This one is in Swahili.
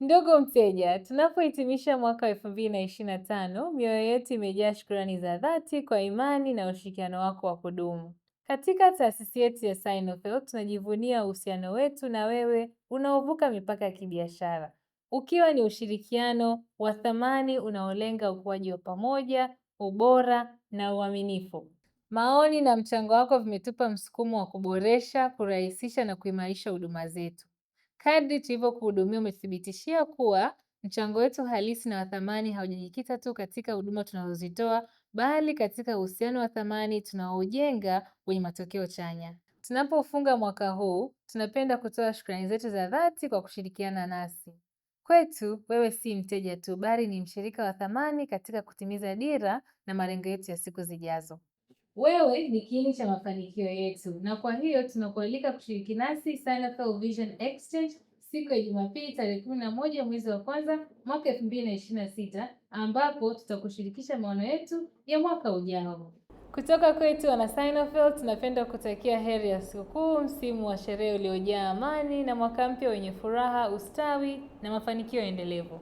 Ndugu mteja, tunapohitimisha mwaka wa 2025, mioyo yetu imejaa shukrani za dhati kwa imani na ushirikiano wako wa kudumu. Katika taasisi yetu ya Sinopel, tunajivunia uhusiano wetu na wewe unaovuka mipaka ya kibiashara, ukiwa ni ushirikiano wa thamani unaolenga ukuaji wa pamoja, ubora na uaminifu. Maoni na mchango wako vimetupa msukumo wa kuboresha, kurahisisha na kuimarisha huduma zetu. Kadri tulivyokuhudumia umethibitishia kuwa mchango wetu halisi na wa thamani haujajikita tu katika huduma tunazozitoa, bali katika uhusiano wa thamani tunaojenga wenye matokeo chanya. Tunapofunga mwaka huu, tunapenda kutoa shukrani zetu za dhati kwa kushirikiana nasi. Kwetu, wewe si mteja tu, bali ni mshirika wa thamani katika kutimiza dira na malengo yetu ya siku zijazo. Wewe ni kiini cha mafanikio yetu, na kwa hiyo tunakualika kushiriki nasi Sinopel Vision Exchange siku ya Jumapili tarehe 11 mwezi wa kwanza mwaka 2026, ambapo tutakushirikisha maono yetu ya mwaka ujao. Kutoka kwetu wana Sinopel tunapenda kutakia heri ya sikukuu, msimu wa sherehe uliojaa amani na mwaka mpya wenye furaha, ustawi na mafanikio endelevu.